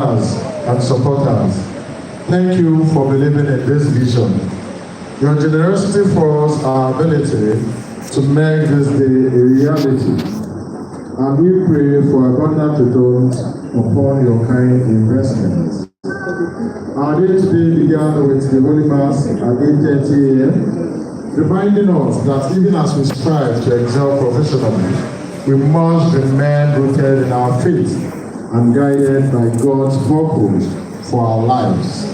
and supporters, thank you for believing in this vision. Your generosity forces our ability to make this day a reality. And we pray for abundant returns upon your kind investments. Our day today began with the Holy Mass at 8:30 a.m., reminding us that even as we strive to excel professionally, we must remain rooted in our faith and guided by God's purpose for our lives.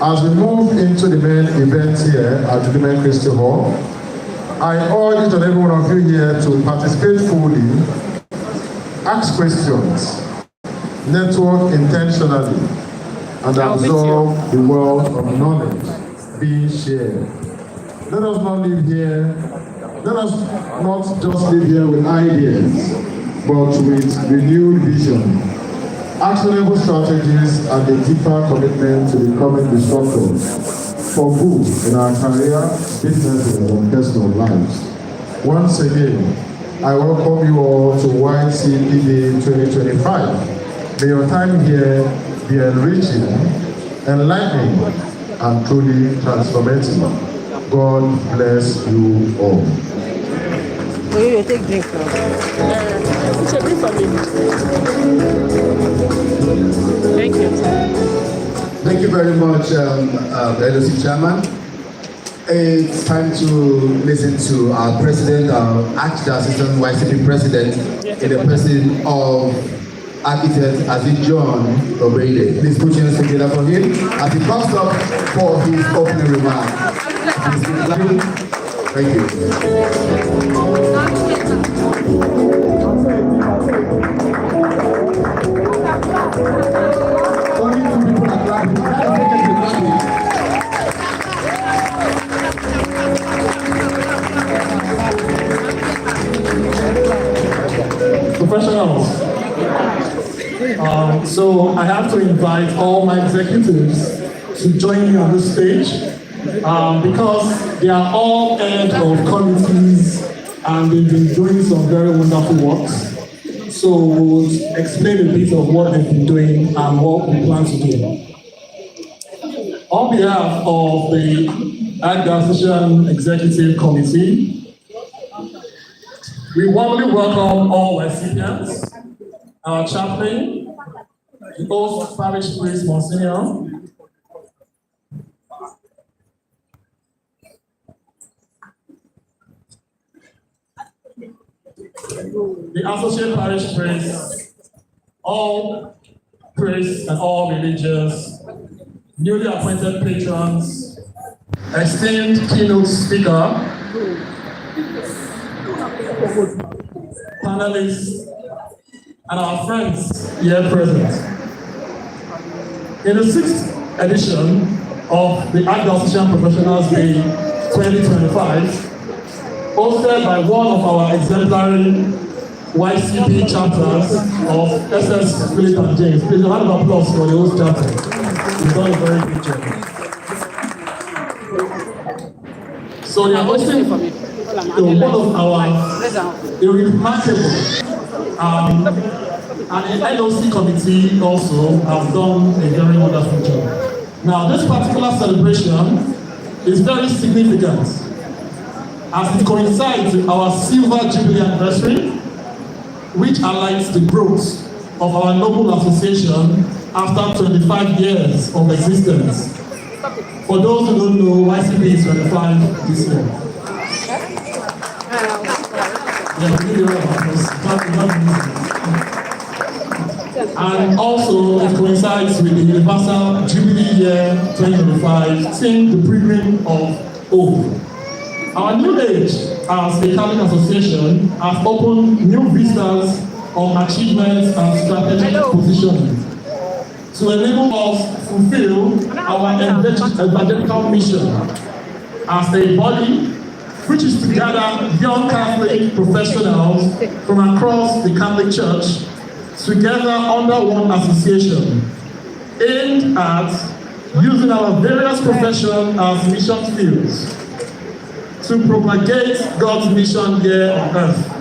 As we move into the main event here at the Main Christi Hall, I urge each and every one of you here to participate fully, ask questions, network intentionally, and absorb the wealth of knowledge being shared. Let us not live here, let us not just live here with ideas, but with renewed vision, actionable strategies, and a deeper commitment to becoming disruptors for good in our career, businesses, and personal lives. Once again, I welcome you all to YCPD 2025. May your time here be enriching, enlightening, and truly transformative. God bless you all. You take drink now. It's a drink for me. Thank you. Thank you very much, LOC Chairman. It's time to listen to our President, our Archdiocese YCP President, in the person of Architect John Obede. Please put your hands together for him as he comes up for his opening remarks. Thank you. Only two people are clapping. Professionals. So I have to invite all my executives to join me on this stage because they are all head of committees and they've been doing some very wonderful works. So we'll explain a bit of what they've been doing and what we plan to do. On behalf of the Archdiocese Executive Committee, we warmly welcome all recipients, our chaplain, the host parish priest Monsignor, the associate parish priests, all priests and all religious, newly appointed patrons, esteemed keynote speaker, panelists, and our friends here present. In the 6th edition of the Archdiocese Professionals Day 2025, hosted by one of our exemplary YCP chapters of SS Philip and James. Please a round of applause for the host chapter. You've done a very good job. So they are hosting one of our remarkable and the LOC committee also have done a very wonderful job. Now this particular celebration is very significant as it coincides with our Silver Jubilee anniversary, which highlights the growth of our noble association after 25 years of existence. For those who don't know, YCP is 25 this year. And also it coincides with the Universal Jubilee Year 2025, seeing the pilgrim of hope. Our new age as a Catholic association has opened new vistas of achievements and strategic positioning to enable us to fulfill our evangelical mission as a body which is to gather young Catholic professionals from across the Catholic Church together under one association aimed at using our various professions as mission fields to propagate God's mission here on earth.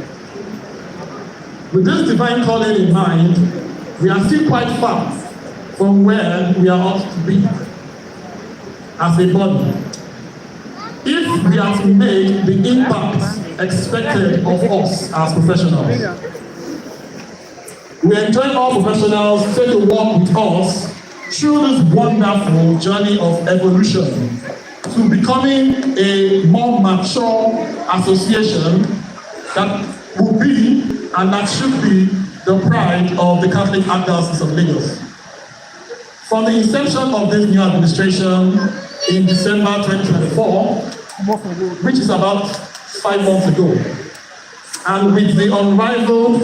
With this divine calling in mind, we are still quite far from where we are ought to be as a body. If we are to make the impact expected of us as professionals. We enjoy all professionals to work with us through this wonderful journey of evolution to becoming a more mature association that will be and that should be the pride of the Catholic Archdiocese of Lagos. From the inception of this new administration in December 2024, which is about 5 months ago, and with the unrivaled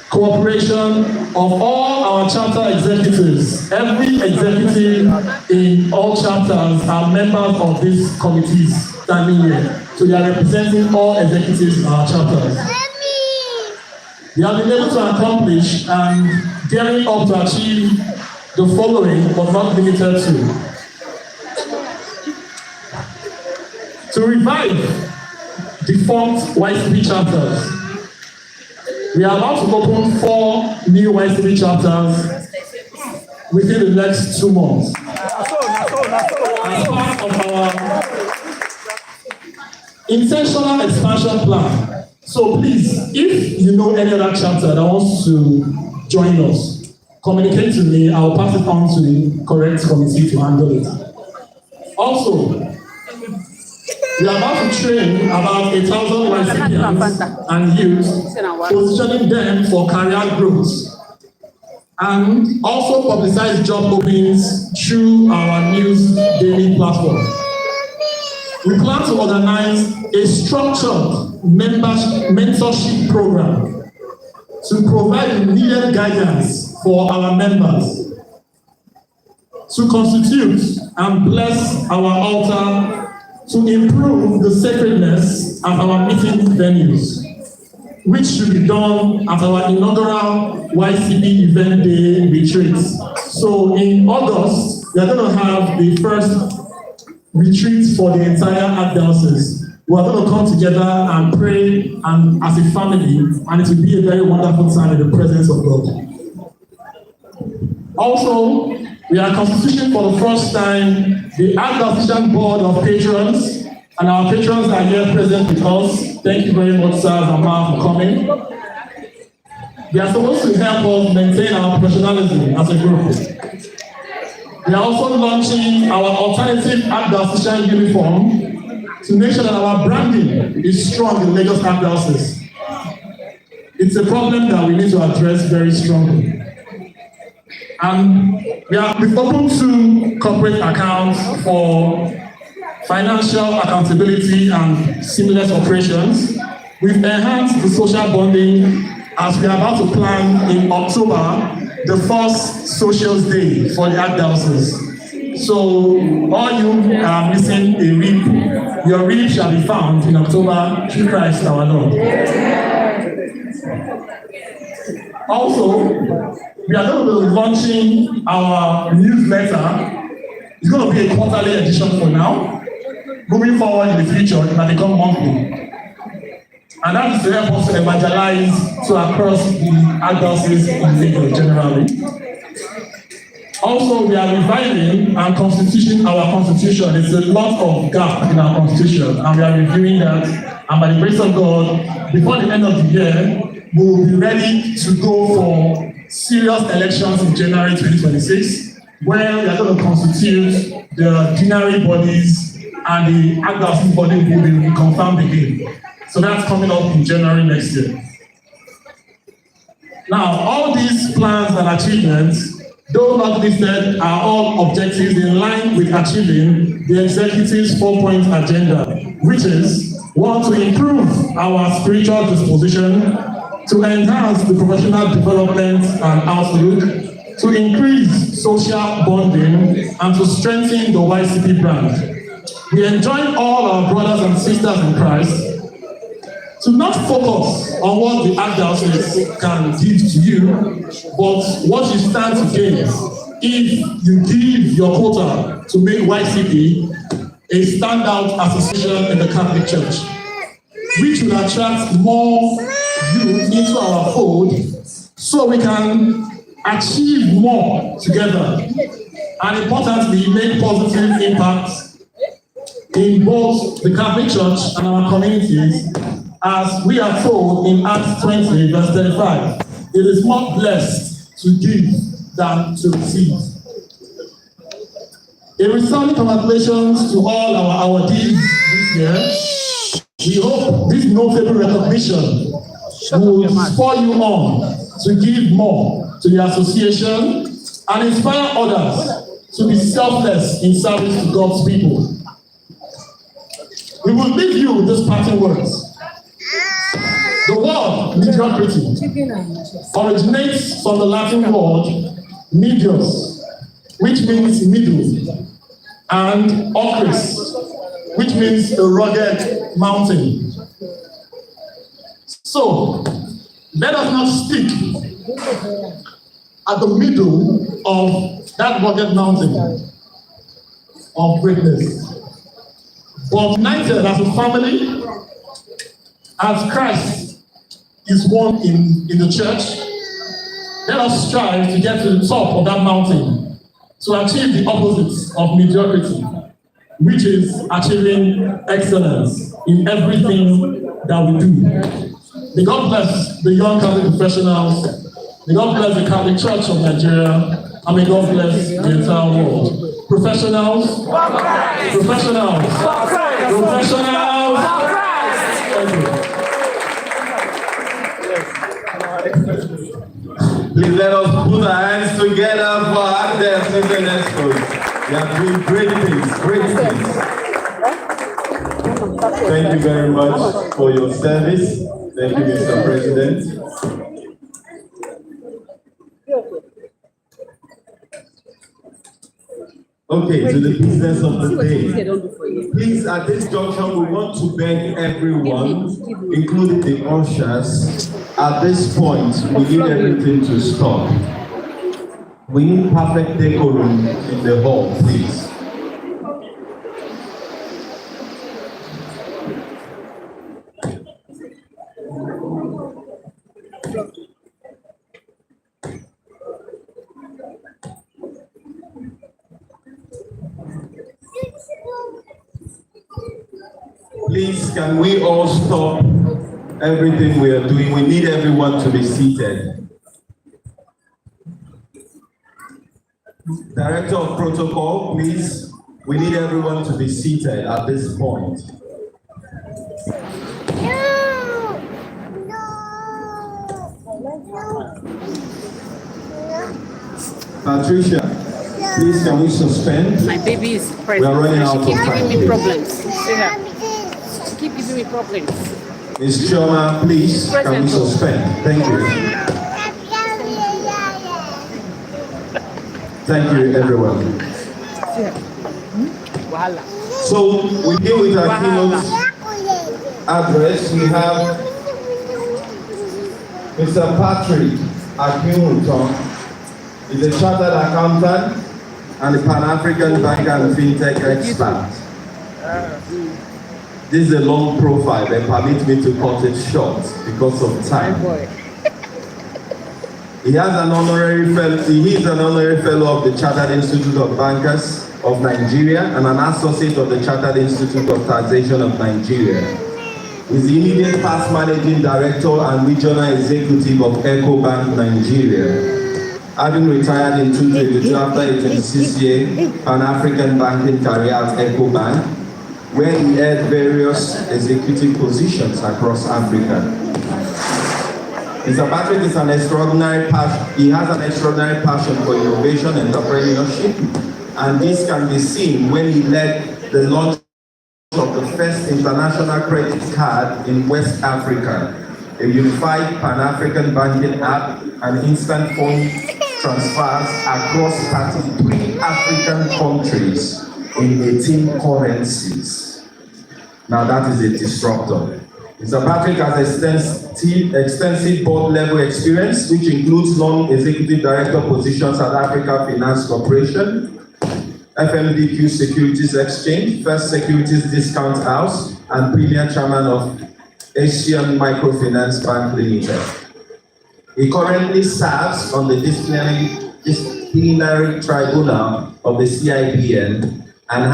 cooperation of all our chapter executives, every executive in all chapters are members of these committees standing here. So they are representing all executives in our chapters. They have been able to accomplish and gearing up to achieve the following, but not limited to revive defunct YCP chapters. We are about to open 4 new YCP chapters within the next 2 months. As part of our intentional expansion plan. So please, if you know any other chapter that wants to join us, communicate to me. I'll pass it on to the correct committee to handle it. Also, we are about to train about 1,000 YCPians and youth, positioning them for career growth, and also publicize job openings through our news daily platform. We plan to organize a structured mentorship program to provide needed guidance for our members, to constitute and bless our altar, to improve the sacredness of our meeting venues, which should be done at our inaugural YCP event day retreat. So in August, we are going to have the first retreat for the entire archdiocese. We are going to come together and pray and as a family, and it will be a very wonderful time in the presence of God. Also, we are constituting for the first time the Archdiocesan Board of Patrons, and our patrons are here present with us. Thank you very much, sir and ma, for coming. They are supposed to help us maintain our professionalism as a group. We are also launching our alternative Archdiocesan uniform to make sure that our branding is strong in Lagos Archdiocese. It's a problem that we need to address very strongly. And we've opened 2 corporate accounts for financial accountability and seamless operations. We've enhanced the social bonding as we are about to plan in October the first Socials Day for the Archdiocese. So all you are missing a rib, your rib shall be found in October through Christ our Lord. Also, we are going to be launching our newsletter. It's going to be a quarterly edition for now. Moving forward in the future, it might become monthly. And that is to help us to evangelize to across the Archdiocese in Lagos generally. Also, we are reviving and constituting our constitution. There's a lot of gap in our constitution, and we are reviewing that. And by the grace of God, before the end of the year, we will be ready to go for serious elections in January 2026, where we are going to constitute the deanery bodies and the Archdiocese body will be confirmed again. So that's coming up in January next year. Now, all these plans and achievements, though not listed, are all objectives in line with achieving the executive's 4-point agenda, which is 1, to improve our spiritual disposition, to enhance the professional development and outlook, to increase social bonding, and to strengthen the YCP brand. We enjoin all our brothers and sisters in Christ to not focus on what the Archdiocese can give to you, but what you stand to gain if you give your quota to make YCP a standout association in the Catholic Church, which will attract more youth into our fold so we can achieve more together, and importantly, make positive impacts in both the Catholic Church and our communities, as we are told in Acts 20, verse 35. It is more blessed to give than to receive. A resounding congratulations to all our awardees this year. We hope this notable recognition will spur you on to give more to the association and inspire others to be selfless in service to God's people. We will leave you with these parting words. The word mediocrity originates from the Latin word medius, which means middle, and ocris, which means a rugged mountain. So, let us not stick at the middle of that rugged mountain of greatness, but united as a family, as Christ is one in the church. Let us strive to get to the top of that mountain to achieve the opposite of mediocrity, which is achieving excellence in everything that we do. May God bless the young Catholic professionals, may God bless the Catholic Church of Nigeria, and may God bless the entire world. Professionals, professionals, professionals. Thank you. Please let us put our hands together for archdiocese experts. They are doing great things, great things. Thank you very much for your service. Thank you, Mr. President. Okay, to the business of the day. Please, at this junction, we want to beg everyone, including the ushers, at this point, we need everything to stop. We need perfect decorum in the hall, please. Please, can we all stop everything we are doing? We need everyone to be seated. Director of Protocol, please. We need everyone to be seated at this point. Patricia, please, can we suspend? My baby is pregnant. We are running out of She keeps time. giving me problems. See her. She keeps giving me problems. Ms. Chioma, please, can we suspend? Thank you. Thank you, everyone. So, we deal with our keynote address. We have Mr. Patrick Akinwuton. He's a chartered accountant and a Pan-African banker and fintech expert. This is a long profile, but permit me to cut it short because of time. He is an honorary fellow of the Chartered Institute of Bankers of Nigeria and an associate of the Chartered Institute of Taxation of Nigeria. He is the immediate past managing director and regional executive of EcoBank Nigeria. Having retired in 2022 after a 26-year Pan-African banking career at EcoBank, where he held various executive positions across Africa. Mr. Patrick is an extraordinary he has an extraordinary passion for innovation and entrepreneurship, and this can be seen when he led the launch of the first international credit card in West Africa, a unified Pan-African banking app and instant phone transfers across 33 African countries in 18 currencies. Now that is a disruptor. Mr. Patrick has extensive board-level experience, which includes non-executive director positions at Africa Finance Corporation, FMDQ Securities Exchange, First Securities Discount House, and Premier Chairman of Asian Microfinance Bank Limited. He currently serves on the disciplinary tribunal of the CIPN and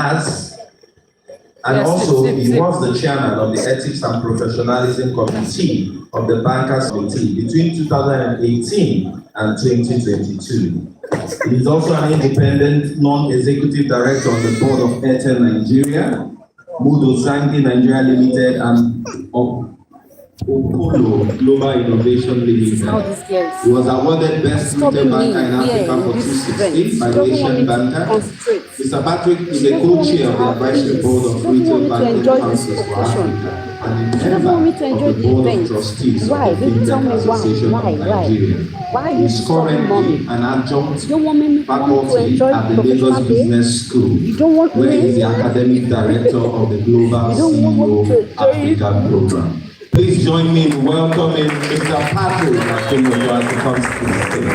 also he was the chairman of the Ethics and Professionalism Committee of the Bankers Committee between 2018 and 2022. He is also an independent non-executive director on the board of Airtel Nigeria, Mudo Zangi Nigeria Limited, and Opolo Global Innovation Limited. He was awarded Best Retail Banker in Africa for 2016 by the Asian Banker. Mr. Patrick is a co-chair of the advisory board of Retail Banking Councils for Africa and a member of the board of trustees of the Fintech Association of Nigeria. He is currently an adjunct faculty at the Lagos Business School, where he is the academic director of the Global CEO Africa program. Please join me in welcoming Mr. Patrick as he comes to the stage.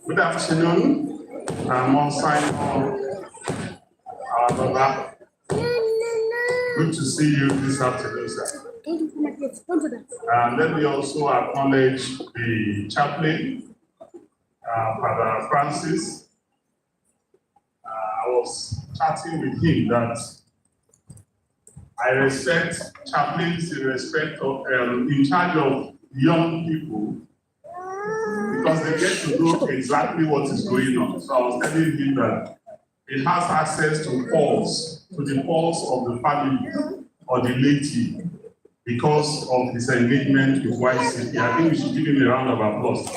Good afternoon. I'm on Simon. Baba. Good to see you this afternoon, sir. Let me also acknowledge the chaplain, Father Francis. I was chatting with him that I respect chaplains in respect of in charge of young people, because they get to know exactly what is going on. So I was telling him that he has access to the pulse of the family or the laity because of his engagement with YCP. I think we should give him a round of applause.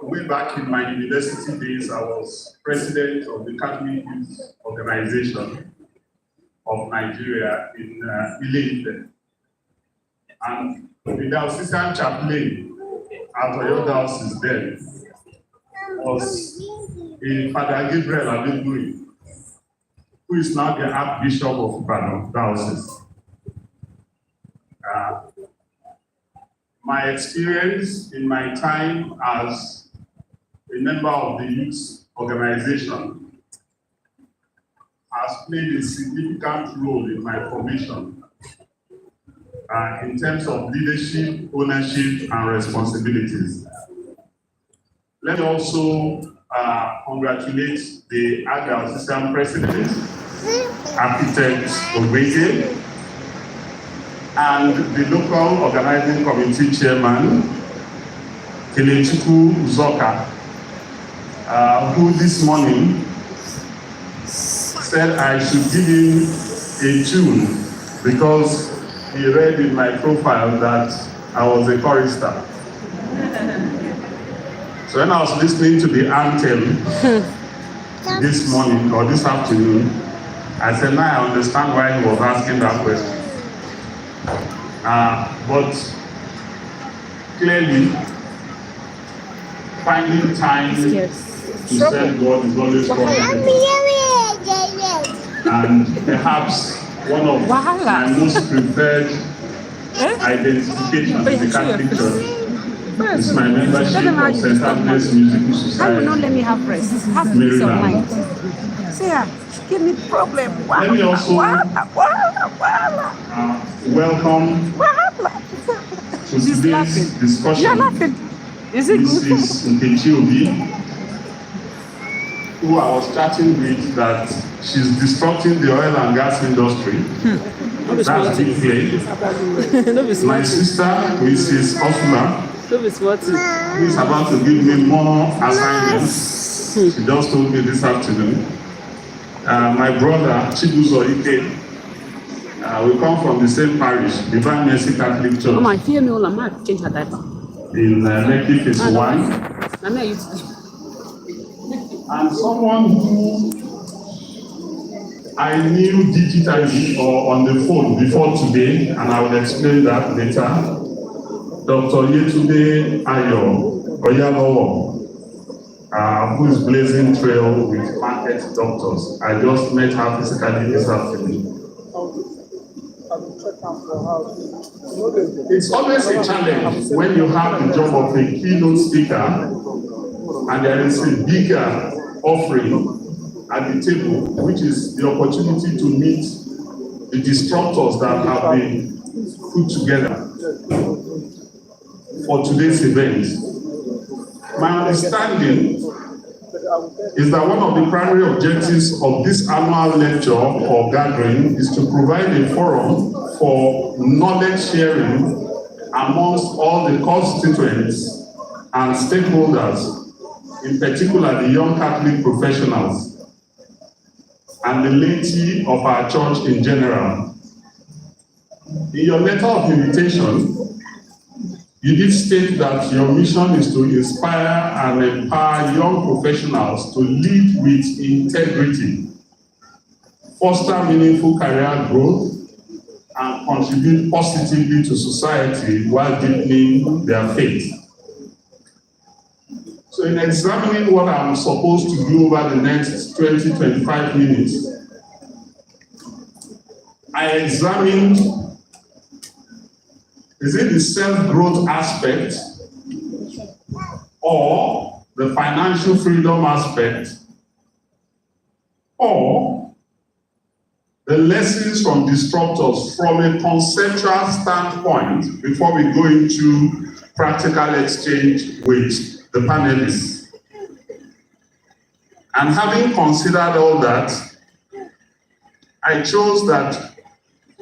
Way back in my university days, I was president of the Catholic Youth Organization of Nigeria in Ile-Ife. And the diocesan chaplain at OYOYO Diocese then was a Father Gabriel Adegui, who is now the Archbishop of Ibadan Diocese. My experience in my time as a member of the youth organization has played a significant role in my formation in terms of leadership, ownership, and responsibilities. Let me also congratulate the archdiocesan president, Architect Ogwege, and the local organizing committee chairman, Kelechukwu Uzoka, who this morning said I should give him a tune because he read in my profile that I was a chorister. So when I was listening to the anthem this morning or this afternoon, I said, now I understand why he was asking that question. But clearly, finding time to serve God is always possible. And perhaps one of my most preferred identifications in the Catholic Church is my membership of St. Agnes Musical Society. I will not let me have rest. Have peace of mind. See, give me problem. Let me also welcome to today's discussion. Is it good? Mrs. Nkechi Obi, who I was chatting with that she's disrupting the oil and gas industry. That's big play. My sister, Mrs. Osula, who is about to give me more assignments. She just told me this afternoon. My brother, Chibuzo Ike, we come from the same parish, Divine Mercy Catholic Church. In Lekki Phase 1. And someone who I knew digitally or on the phone before today, and I will explain that later, Dr. Yetunde Ayo Oyalowo, who is blazing trail with market doctors. I just met her physically this afternoon. It's always a challenge when you have the job of a keynote speaker and there is a bigger offering at the table, which is the opportunity to meet the disruptors that have been put together for today's event. My understanding is that one of the primary objectives of this annual lecture or gathering is to provide a forum for knowledge sharing amongst all the constituents and stakeholders, in particular the young Catholic professionals and the laity of our church in general. In your letter of invitation, you did state that your mission is to inspire and empower young professionals to lead with integrity, foster meaningful career growth, and contribute positively to society while deepening their faith. So in examining what I'm supposed to do over the next 20-25 minutes, I examined, is it the self-growth aspect or the financial freedom aspect or the lessons from disruptors from a conceptual standpoint before we go into practical exchange with the panelists. And having considered all that, I chose that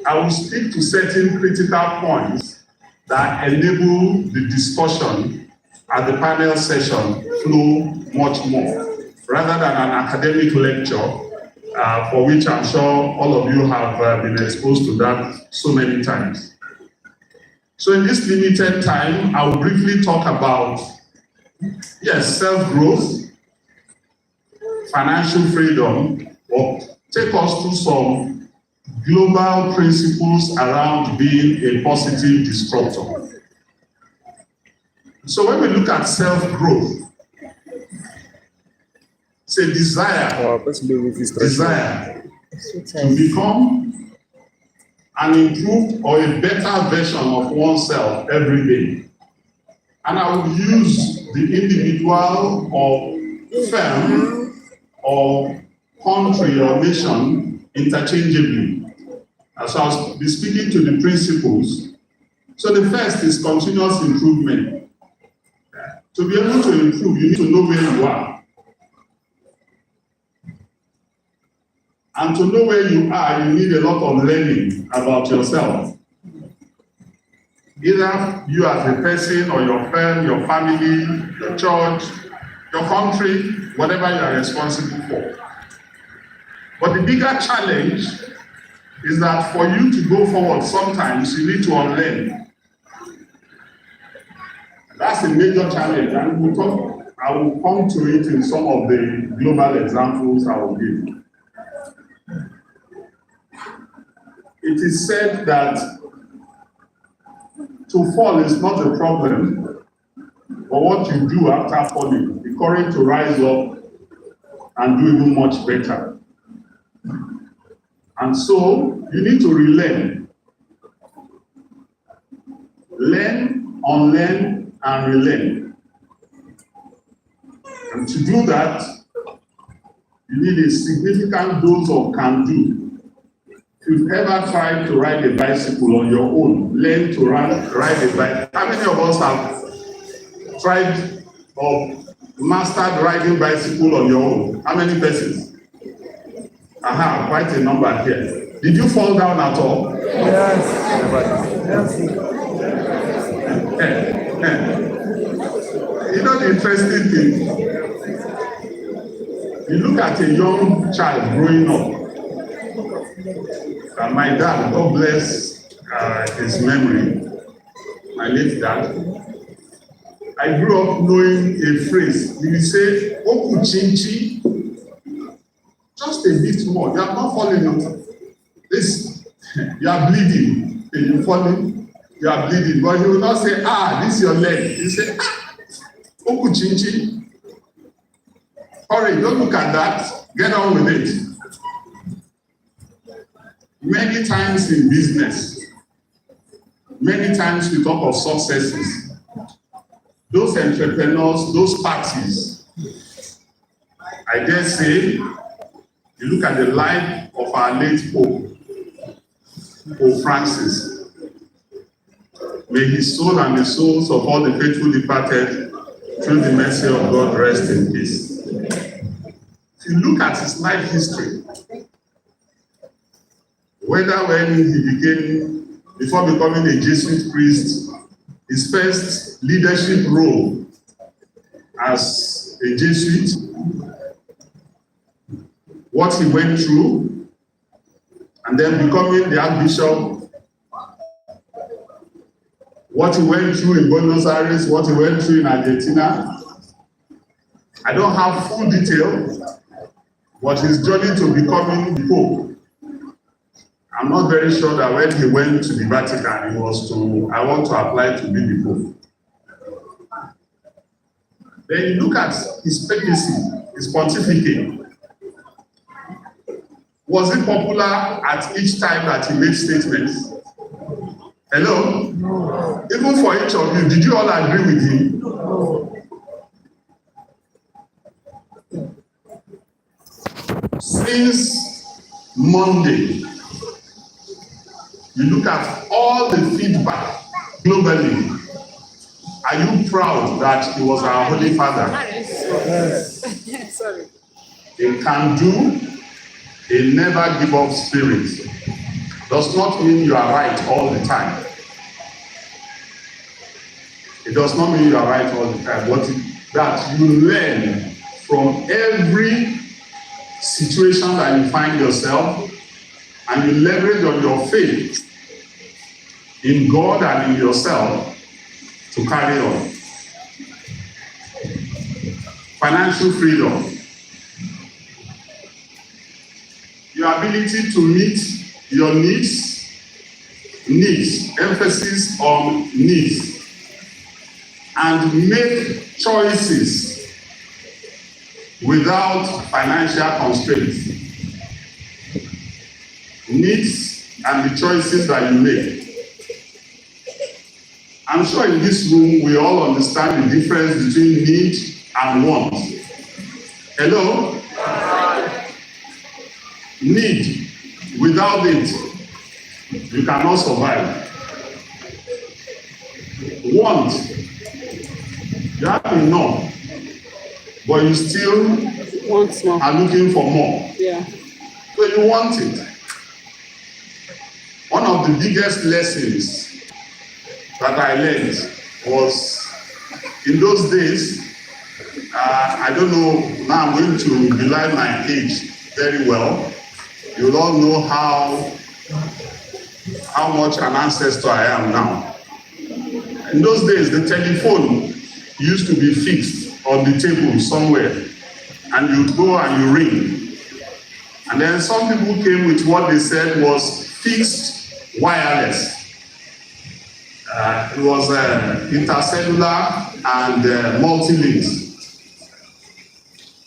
I will speak to certain critical points that enable the discussion at the panel session flow much more, rather than an academic lecture, for which I'm sure all of you have been exposed to that so many times. So in this limited time, I will briefly talk about, yes, self-growth, financial freedom, or take us through some global principles around being a positive disruptor. So when we look at self-growth, it's a desire to become an improved or a better version of oneself every day. And I will use the individual or firm or country or nation interchangeably. So I'll be speaking to the principles. So the first is continuous improvement. To be able to improve, you need to know where you are. And to know where you are, you need a lot of learning about yourself. Either you as a person or your friend, your family, your church, your country, whatever you are responsible for. But the bigger challenge is that for you to go forward, sometimes you need to unlearn. That's a major challenge, and I will come to it in some of the global examples I will give. It is said that to fall is not a problem, but what you do after falling, the courage to rise up and do even much better. And so you need to relearn. Learn, unlearn, and relearn. And to do that, you need a significant dose of can-do. If you've ever tried to ride a bicycle on your own, learn to ride a bike. How many of us have tried or mastered riding bicycle on your own? How many persons? Aha, quite a number here. Did you fall down at all? Yes. You know the interesting thing? You look at a young child growing up. And my dad, God bless his memory, my late dad, I grew up knowing a phrase. He would say, Oku chinchi, just a bit more. You are not falling out. This, you are bleeding. And you falling, you are bleeding. But he will not say, this is your leg. He will say, Oku chinchi. Hurry, don't look at that. Get on with it. Many times in business, many times we talk of successes. Those entrepreneurs, those parties, I dare say, you look at the life of our late Pope, Pope Francis. May his soul and the souls of all the faithful departed, through the mercy of God, rest in peace. If you look at his life history, whether when he became, before becoming a Jesuit priest, his first leadership role as a Jesuit, what he went through, and then becoming the Archbishop, what he went through in Buenos Aires, what he went through in Argentina. I don't have full detail, but his journey to becoming the Pope, I'm not very sure that when he went to the Vatican, he was to, I want to apply to be the Pope. Then you look at his papacy, his pontificate. Was it popular at each time that he made statements? Hello? No. Even for each of you, did you all agree with him? No. Since Monday, you look at all the feedback globally. Are you proud that he was our Holy Father? Yes. Sorry. A can-do, a never give up spirit. Does not mean you are right all the time. It does not mean you are right all the time, but that you learn from every situation that you find yourself, and you leverage on your faith in God and in yourself to carry on. Financial freedom. Your ability to meet your needs, emphasis on needs, and make choices without financial constraints. Needs and the choices that you make. I'm sure in this room we all understand the difference between need and want. Hello? Need, without it, you cannot survive. Want, you have enough, but you still Want more. are looking for more. Yeah. So you want it. One of the biggest lessons that I learned was in those days, I don't know, now I'm going to belie my age very well. You all know how much an ancestor I am now. In those days, the telephone used to be fixed on the table somewhere, and you'd go and you ring. And then some people came with what they said was fixed wireless. It was intercellular and multi-links.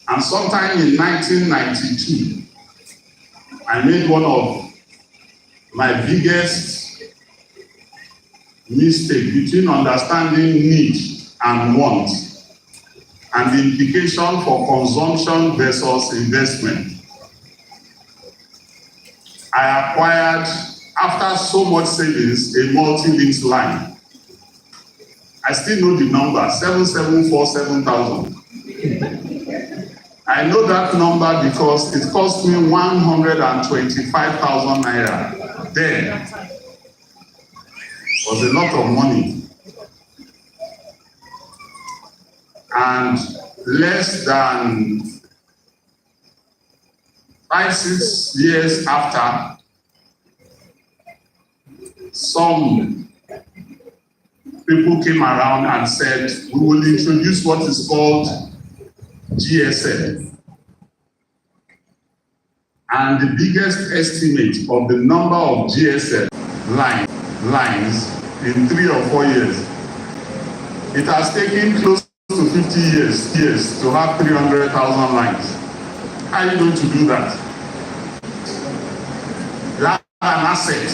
And sometime in 1992, I made one of my biggest mistake between understanding need and want, and the implication for consumption versus investment. I acquired, after so much savings, a multi-links line. I still know the number, 7747,000. I know that number because it cost me 125,000 naira. Then was a lot of money. And less than 5-6 years after, some people came around and said, we will introduce what is called GSM. And the biggest estimate of the number of GSM lines in 3 or 4 years, it has taken close to 50 years to have 300,000 lines. How are you going to do that? You have an asset.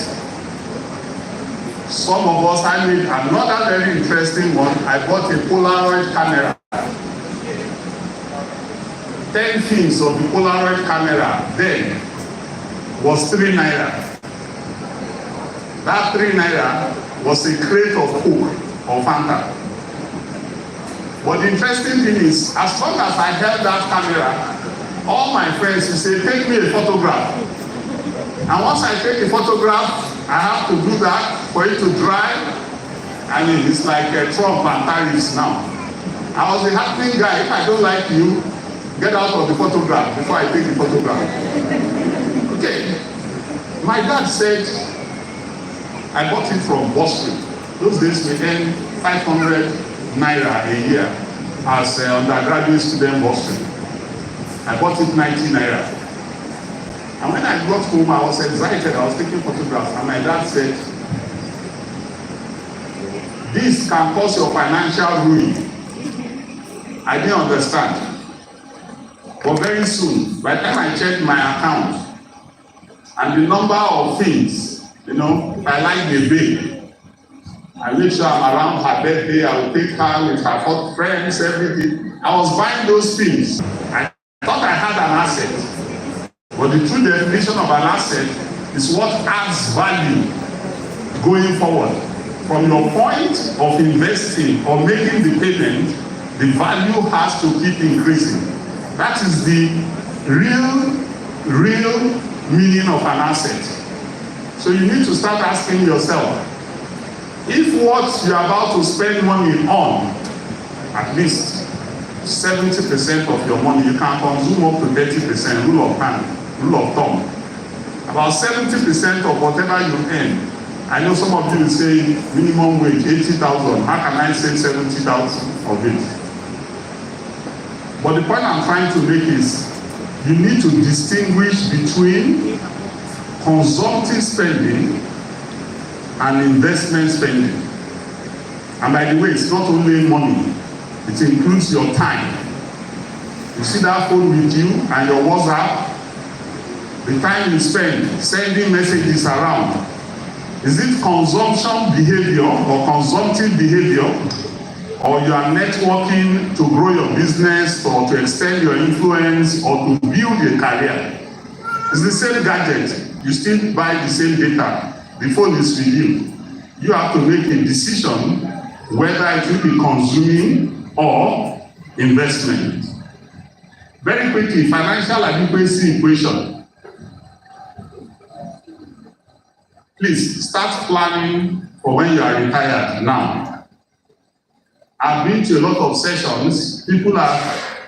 Some of us, I made another very interesting one. I bought a Polaroid camera. 10 fins of the Polaroid camera then was 3 naira. That 3 naira was a crate of Coke or Fanta. But the interesting thing is, as long as I held that camera, all my friends will say, take me a photograph. And once I take a photograph, I have to do that for it to dry. I mean, it's like Trump and tariffs now. I was a happening guy. If I don't like you, get out of the photograph before I take the photograph. Okay. My dad said, I bought it from Boston. Those days we earned 500 naira a year as an undergraduate student Boston. I bought it 90 naira. And when I got home, I was excited. I was taking photographs. And my dad said, this can cause your financial ruin. I didn't understand. But very soon, by the time I checked my account and the number of things, I like the babe. I make sure I'm around her birthday. I will take her with her friends, everything. I was buying those things. I thought I had an asset. But the true definition of an asset is what adds value going forward. From your point of investing or making the payment, the value has to keep increasing. That is the real meaning of an asset. So you need to start asking yourself, if what you're about to spend money on, at least 70% of your money, you can consume up to 30%, rule of thumb. About 70% of whatever you earn. I know some of you will say minimum wage, 80,000. How can I say 70,000 of it? But the point I'm trying to make is, you need to distinguish between consumptive spending and investment spending. And by the way, it's not only money, it includes your time. You see that phone with you and your WhatsApp, the time you spend sending messages around. Is it consumption behavior or consumptive behavior? Or you are networking to grow your business or to extend your influence or to build a career? It's the same gadget. You still buy the same data. The phone is with you. You have to make a decision whether it will be consuming or investment. Very quickly, financial adequacy equation. Please start planning for when you are retired now. I've been to a lot of sessions. People are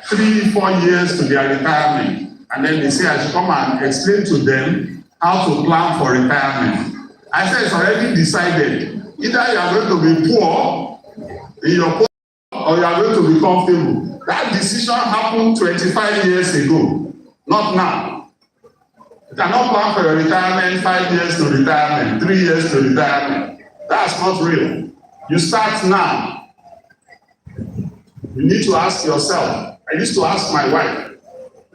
3-4 years to their retirement. And then they say I should come and explain to them how to plan for retirement. I said it's already decided. Either you are going to be poor in your poor or you are going to be comfortable. That decision happened 25 years ago, not now. You cannot plan for your retirement 5 years to retirement, 3 years to retirement. That's not real. You start now. You need to ask yourself. I used to ask my wife,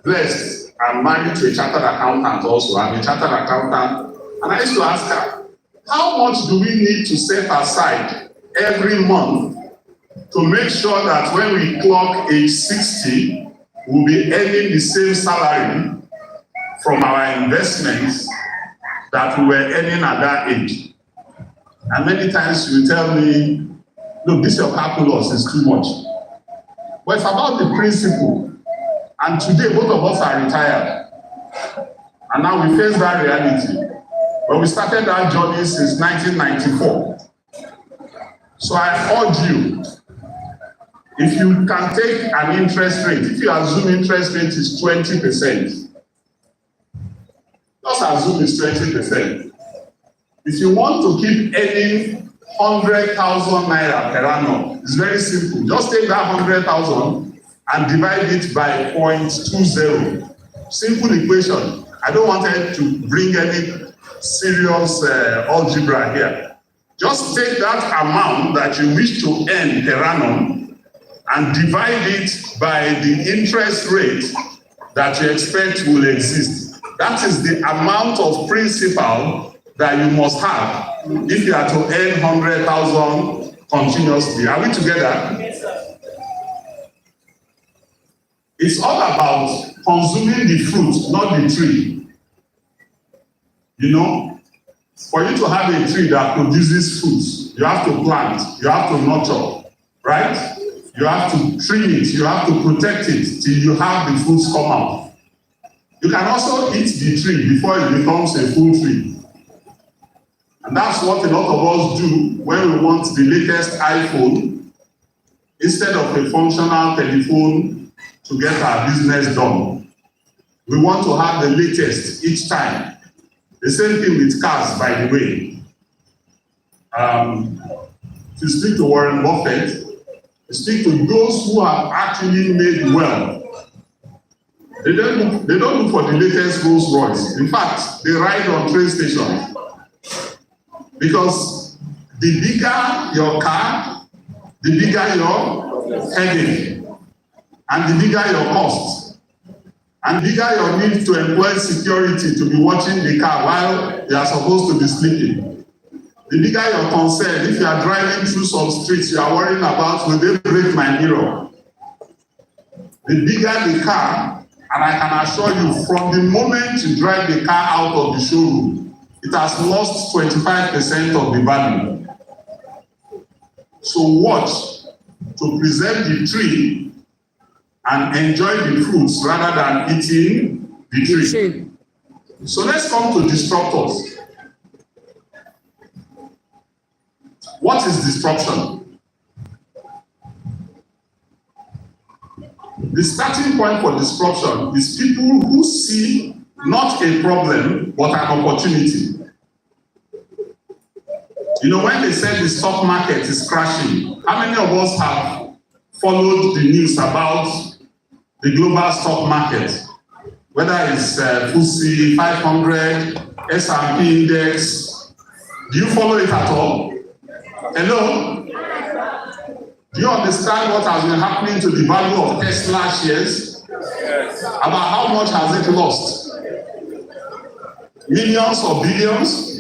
blessed, I'm married to a chartered accountant also. I'm a chartered accountant. And I used to ask her, how much do we need to set aside every month to make sure that when we clock age 60, we'll be earning the same salary from our investments that we were earning at that age? And many times she will tell me, look, this your calculus is too much. But it's about the principle. And today, both of us are retired. And now we face that reality. But we started that journey since 1994. So I urge you, if you can take an interest rate, if you assume interest rate is 20%, just assume it's 20%. If you want to keep earning 100,000 naira per annum, it's very simple. Just take that 100,000 and divide it by 0.20. Simple equation. I don't want to bring any serious algebra here. Just take that amount that you wish to earn per annum and divide it by the interest rate that you expect will exist. That is the amount of principal that you must have if you are to earn 100,000 continuously. Are we together? Yes, sir. It's all about consuming the fruit, not the tree. You know, for you to have a tree that produces fruits, you have to plant, you have to nurture, right? You have to trim it, you have to protect it till you have the fruits come out. You can also eat the tree before it becomes a full tree. And that's what a lot of us do when we want the latest iPhone instead of a functional telephone to get our business done. We want to have the latest each time. The same thing with cars, by the way. If you speak to Warren Buffett, you speak to those who have actually made wealth. They don't look for the latest Rolls Royce. In fact, they ride on train stations. Because the bigger your car, the bigger your headache, and the bigger your cost, and the bigger your need to employ security to be watching the car while you are supposed to be sleeping. The bigger your concern, if you are driving through some streets, you are worrying about, will they break my mirror? The bigger the car, and I can assure you, from the moment you drive the car out of the showroom, it has lost 25% of the value. So watch to preserve the tree and enjoy the fruits rather than eating the tree. So let's come to disruptors. What is disruption? The starting point for disruption is people who see not a problem, but an opportunity. You know, when they said the stock market is crashing, how many of us have followed the news about the global stock market? Whether it's FTSE 500, S&P index. Do you follow it at all? Hello? Do you understand what has been happening to the value of Tesla shares? Yes. About how much has it lost? Millions or billions?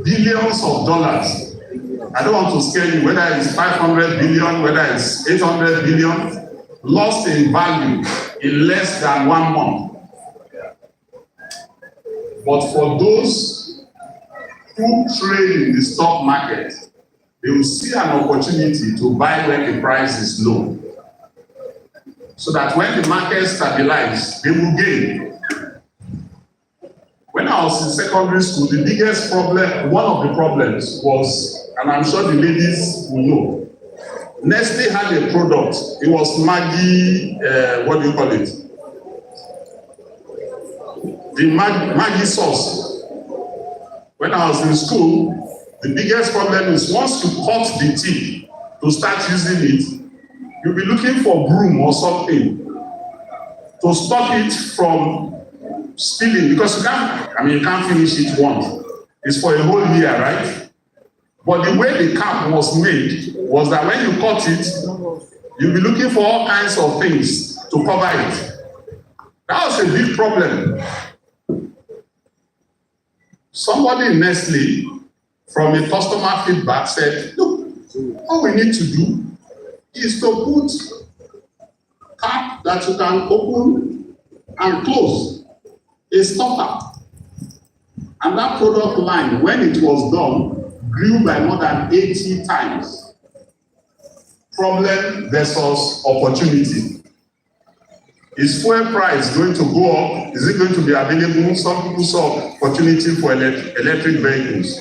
Billions of dollars. I don't want to scare you, whether it's 500 billion, whether it's 800 billion, lost in value in less than 1 month. But for those who trade in the stock market, they will see an opportunity to buy when the price is low. So that when the market stabilizes, they will gain. When I was in secondary school, the biggest problem, one of the problems was, and I'm sure the ladies will know, Nestle had a product. It was Maggi, what do you call it? The Maggi sauce. When I was in school, the biggest problem is once you cut the tip to start using it, you'll be looking for broom or something to stop it from spilling, because you can't finish it once. It's for a whole year, right? But the way the cap was made was that when you cut it, you'll be looking for all kinds of things to cover it. That was a big problem. Somebody in Nestle, from a customer feedback, said, look, all we need to do is to put cap that you can open and close. A stopper. And that product line, when it was done, grew by more than 80 times. Problem versus opportunity. Is fuel price going to go up? Is it going to be available? Some people saw opportunity for electric vehicles.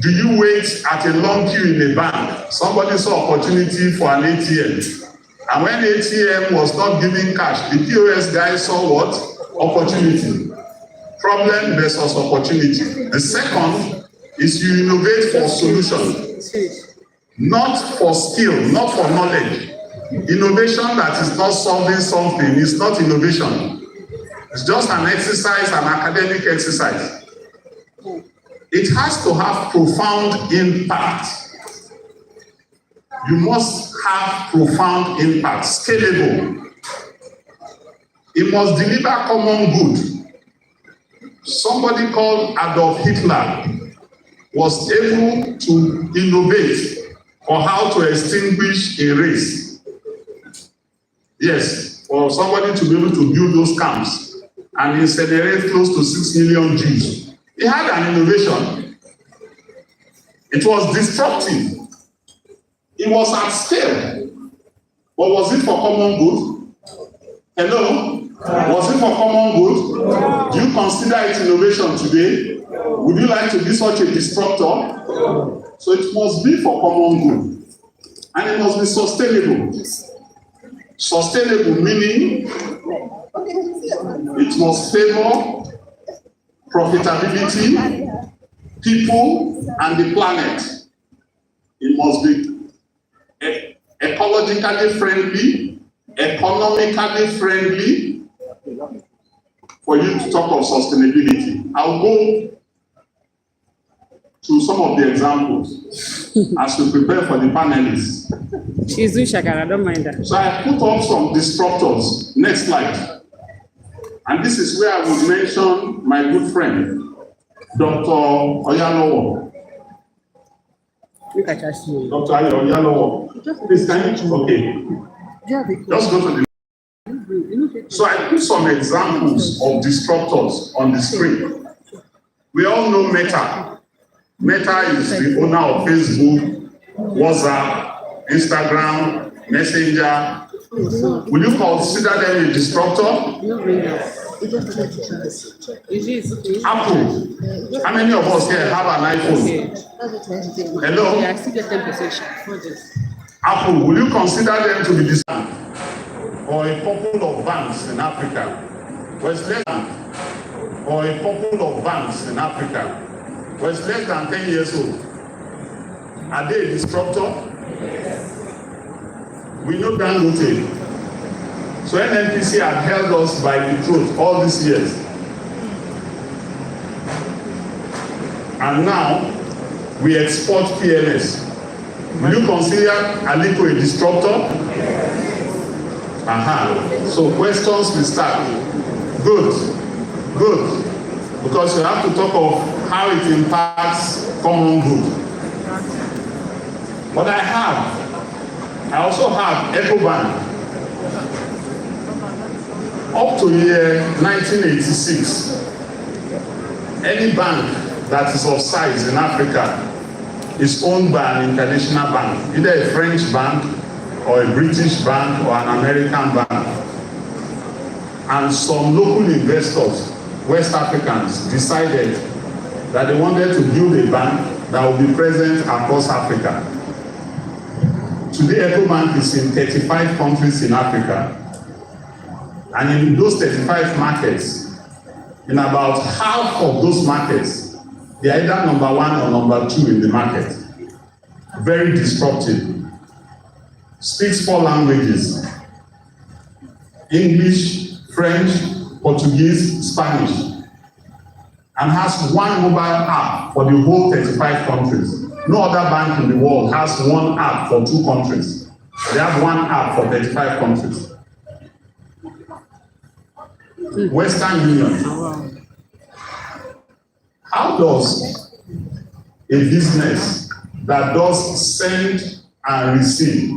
Do you wait at a long queue in a bank? Somebody saw opportunity for an ATM. And when ATM was not giving cash, the POS guy saw what? Opportunity. Problem versus opportunity. The second is you innovate for solution, not for skill, not for knowledge. Innovation that is not solving something is not innovation. It's just an exercise, an academic exercise. It has to have profound impact. You must have profound impact, scalable. It must deliver common good. Somebody called Adolf Hitler was able to innovate on how to extinguish a race. Yes, for somebody to be able to build those camps and incinerate close to 6 million Jews. He had an innovation. It was disruptive. It was at scale. But was it for common good? Hello? Was it for common good? Do you consider it innovation today? Would you like to be such a disruptor? So it must be for common good. And it must be sustainable. Sustainable meaning it must favor profitability, people, and the planet. It must be ecologically friendly, economically friendly, for you to talk of sustainability. I'll go to some of the examples as we prepare for the panelists. She's doing shakara, don't mind that. So I put up some disruptors. Next slide. And this is where I would mention my good friend, Dr. Oyalowo. Look at us here. Dr. Oyalowo. Please, can you? Okay. Just go to the. So I put some examples of disruptors on the screen. We all know Meta. Meta is the owner of Facebook, WhatsApp, Instagram, Messenger. Will you consider them a disruptor? Apple. How many of us here have an iPhone? Hello? Yeah, I still get 10%. Apple, will you consider them to be disruptor? Or a couple of banks in Africa? West Bank. Or a couple of banks in Africa? Was less than 10 years old. Are they a disruptor? We know Dangote. So NNPC had held us by the throat all these years. And now we export PMS. Will you consider Aliko a disruptor? So questions will start. Good. Because you have to talk of how it impacts common good. But I also have EcoBank. Up to year 1986, any bank that is of size in Africa is owned by an international bank, either a French bank or a British bank or an American bank. And some local investors, West Africans, decided that they wanted to build a bank that would be present across Africa. Today, EcoBank is in 35 countries in Africa. And in those 35 markets, in about half of those markets, they are either number one or number two in the market. Very disruptive. Speaks 4 languages: English, French, Portuguese, Spanish, and has one mobile app for the whole 35 countries. No other bank in the world has one app for 2 countries. They have one app for 35 countries. Western Union. How does a business that does send and receive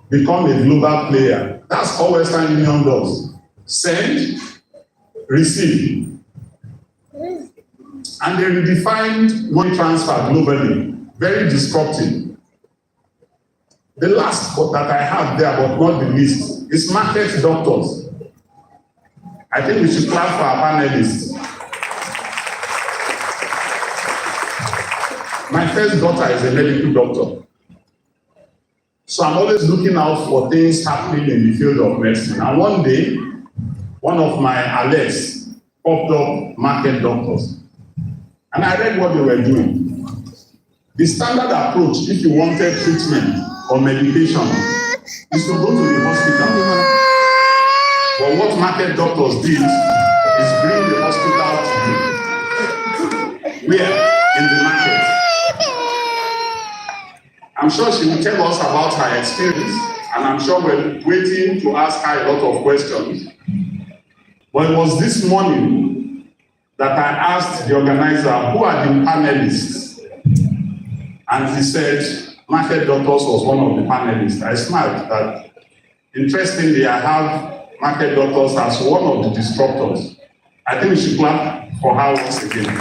become a global player? That's all Western Union does. Send, receive. And they redefined money transfer globally. Very disruptive. The last that I have there, but not the least, is market doctors. I think we should clap for our panelists. My first daughter is a medical doctor. So I'm always looking out for things happening in the field of medicine. And one day, one of my alerts popped up market doctors. And I read what they were doing. The standard approach, if you wanted treatment or medication, is to go to the hospital. But what market doctors did is bring the hospital to you. Where? In the market. I'm sure she will tell us about her experience, and I'm sure we're waiting to ask her a lot of questions. But it was this morning that I asked the organizer, who are the panelists? And he said, market doctors was one of the panelists. I smiled that, interestingly, I have market doctors as one of the disruptors. I think we should clap for her once again.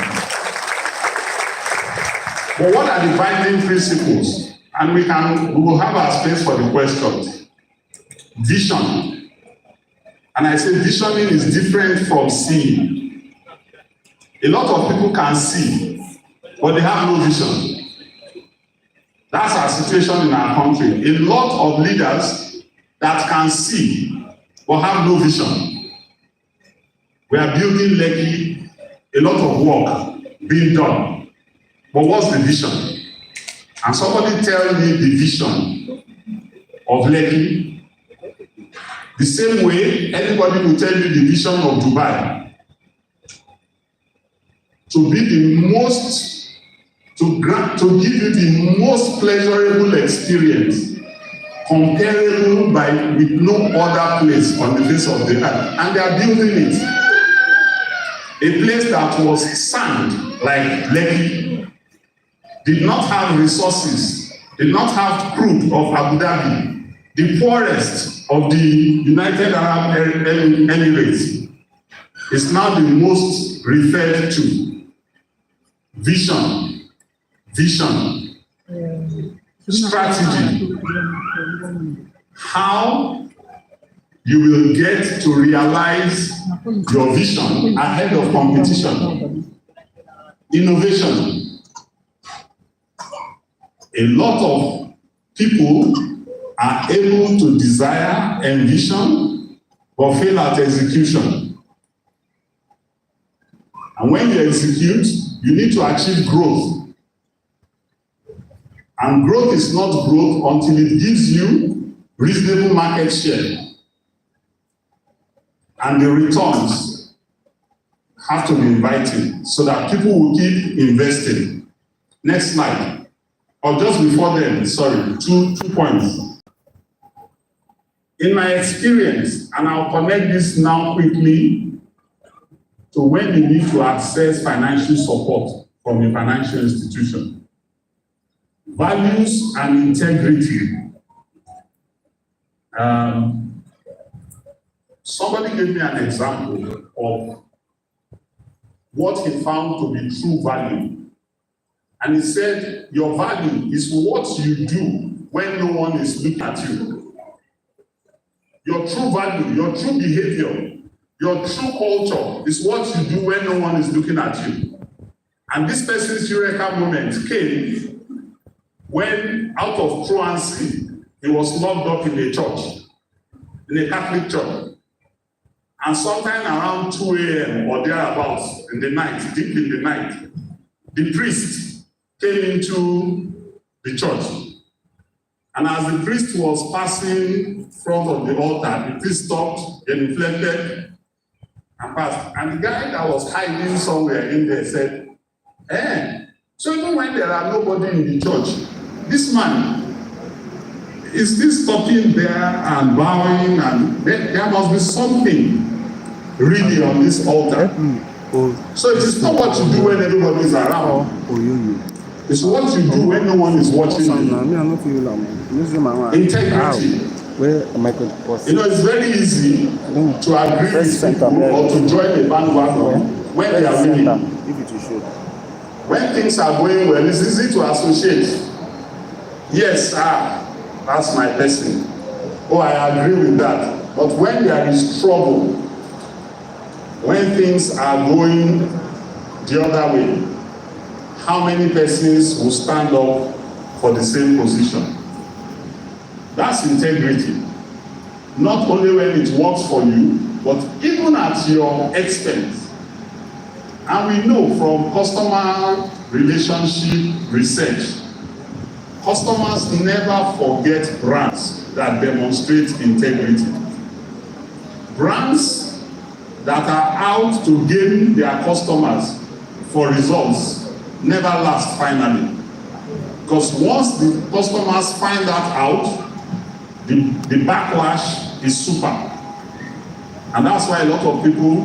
But what are the binding principles? And we will have our space for the questions. Vision. And I say visioning is different from seeing. A lot of people can see, but they have no vision. That's our situation in our country. A lot of leaders that can see, but have no vision. We are building Lekki, a lot of work being done. But what's the vision? And somebody tell me the vision of Lekki. The same way, anybody will tell you the vision of Dubai. To be the most, to give you the most pleasurable experience, comparable with no other place on the face of the earth. And they are building it. A place that was sand, like Lekki, did not have resources, did not have crude of Abu Dhabi, the poorest of the United Arab Emirates, is now the most referred to. Vision, strategy, how you will get to realize your vision ahead of competition. Innovation. A lot of people are able to desire and vision, but fail at execution. And when you execute, you need to achieve growth. And growth is not growth until it gives you reasonable market share. And the returns have to be inviting so that people will keep investing. Next slide. Or just before then, sorry, two points. In my experience, and I'll connect this now quickly to when you need to access financial support from a financial institution. Values and integrity. Somebody gave me an example of what he found to be true value. And he said, your value is what you do when no one is looking at you. Your true value, your true behavior, your true culture is what you do when no one is looking at you. And this person's eureka moment came when, out of truancy, he was locked up in a church, in a Catholic church. And sometime around 2 a.m. or thereabouts in the night, deep in the night, the priest came into the church. And as the priest was passing in front of the altar, the priest stopped, then reflected, and passed. And the guy that was hiding somewhere in there said, so even when there are nobody in the church, this man is still stopping there and bowing, and there must be something really on this altar. So it is not what you do when everybody is around. It's what you do when no one is watching you. Integrity. You know, it's very easy to agree with people or to join a bandwagon when they are winning. When things are going well, it's easy to associate. Yes, That's my person. Oh, I agree with that. But when there is trouble, when things are going the other way, how many persons will stand up for the same position? That's integrity. Not only when it works for you, but even at your expense. And we know from customer relationship research, customers never forget brands that demonstrate integrity. Brands that are out to gain their customers for results never last finally. Because once the customers find that out, the backlash is super. And that's why a lot of people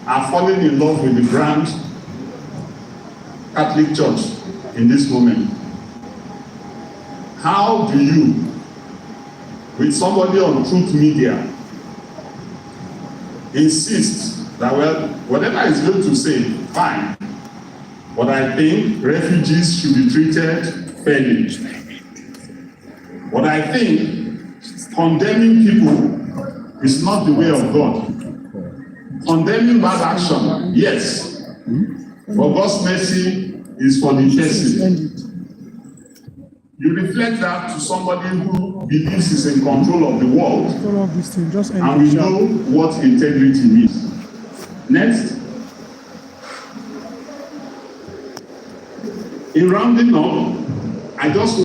are falling in love with the brand Catholic Church in this moment. How do you, with somebody on Truth Media, insist that, well, whatever he's going to say, fine, but I think refugees should be treated fairly. But I think condemning people is not the way of God. Condemning bad action, yes, but God's mercy is for the person. You reflect that to somebody who believes he's in control of the world, and we know what integrity means. Next. In rounding up, I just